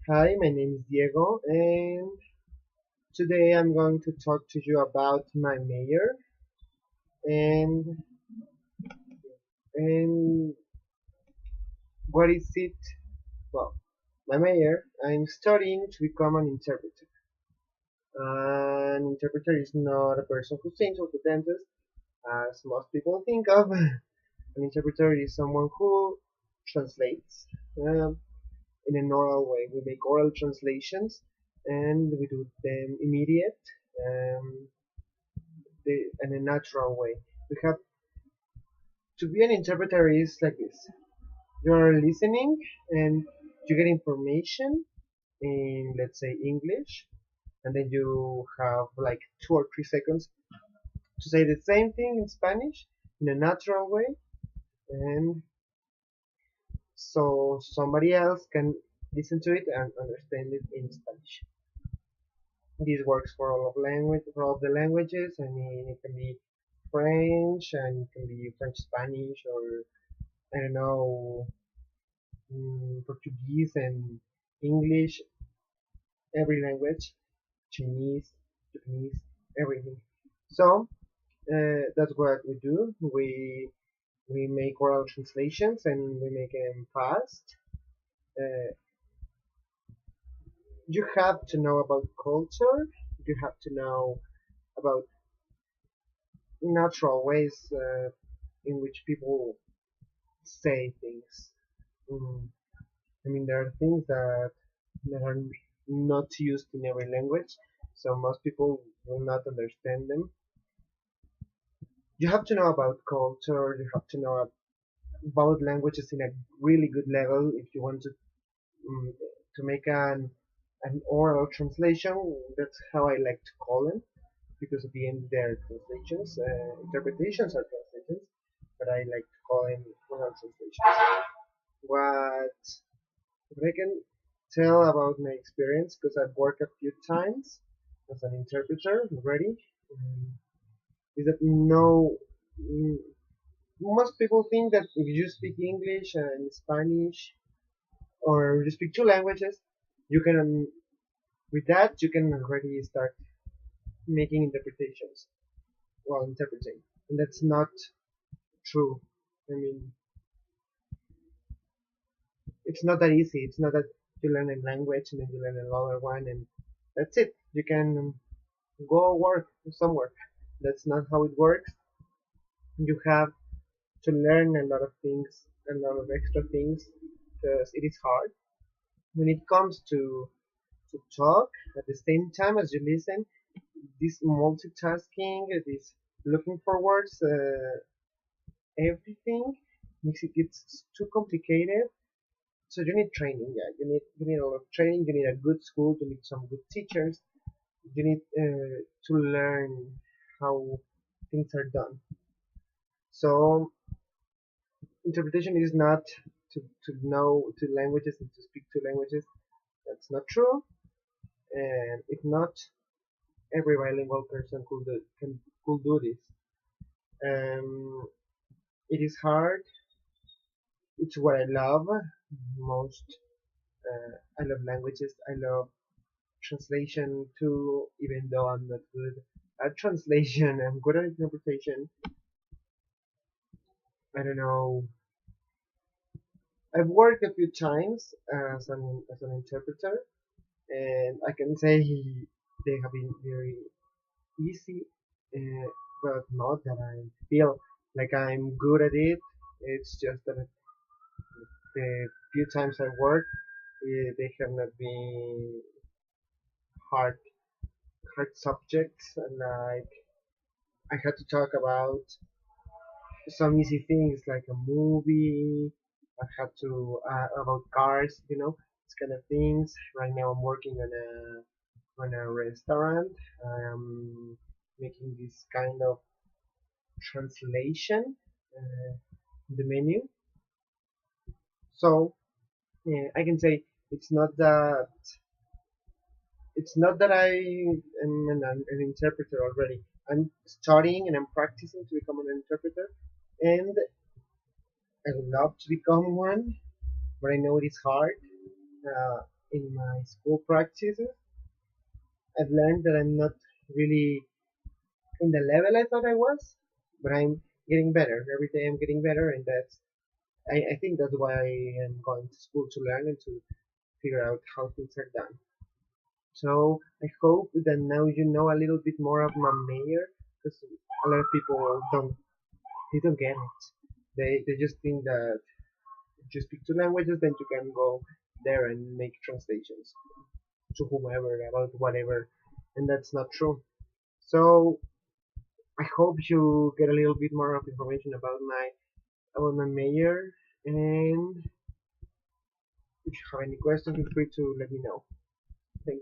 Hi, my name is Diego, and today I'm going to talk to you about my major and and what is it? Well, my major, I'm studying to become an interpreter. An interpreter is not a person who sings or who dances, as most people think of. An interpreter is someone who translates in an oral way. We make oral translations, and we do them immediate. Um, in a natural way. We have to be an interpreter is like this. You're listening and you get information in, let's say, English, and then you have like 2 or 3 seconds to say the same thing in Spanish in a natural way, and so somebody else can listen to it and understand it in Spanish. This works for for all of the languages. I mean, it can be French, and it can be French Spanish, or I don't know, Portuguese and English, every language, Chinese, Japanese, everything. So that's what we do. We make oral translations and we make them fast. Uh, you have to know about culture. You have to know about natural ways in which people say things. Mm, I mean, there are things that are not used in every language, so most people will not understand them. You have to know about culture. You have to know about languages in a really good level if you want um, to make an oral translation. That's how I like to call them, because at the end they're translations. Interpretations are translations, but I like to call them oral translations. What I can tell about my experience, because I've worked a few times as an interpreter already, um, is that no, mm, most people think that if you speak English and Spanish, or you speak 2 languages, you can, with that, you can already start making interpretations while interpreting. And that's not true. I mean, it's not that easy. It's not that you learn a language and then you learn another one and that's it. You can go work somewhere. That's not how it works. You have to learn a lot of things, a lot of extra things, because it is hard. When it comes to talk at the same time as you listen, this multitasking, this looking for words, everything makes it gets too complicated. So you need training. Yeah, you need a lot of training. You need a good school. You need some good teachers. You need to learn how things are done. So interpretation is not to know 2 languages and to speak 2 languages. That's not true. And if not, every bilingual person could do this. Um, it is hard. It's what I love most. I love languages. I love translation too, even though I'm not good at translation. I'm good at interpretation. I don't know. I've worked a few times as an interpreter, and I can say they have been very easy, uh, but not that I feel like I'm good at it. It's just that the few times I worked, they have not been hard hard subjects. Like I had to talk about some easy things like a movie. I had to about cars, this kind of things. Right now I'm working on a restaurant. I'm making this kind of translation, the menu. So I can say it's not that I am an interpreter already. I'm studying and I'm practicing to become an interpreter, and I would love to become one, but I know it is hard. Uh, in my school practices, I've learned that I'm not really in the level I thought I was, but I'm getting better. Every day I'm getting better, and I think that's why I'm going to school to learn and to figure out how things are done. So I hope that now you know a little bit more of my mayor, because a lot of people don't get it. They just think that if you speak two languages, then you can go there and make translations to whomever about whatever, and that's not true. So I hope you get a little bit more of information about my mayor, and if you have any questions, feel free to let me know. Thank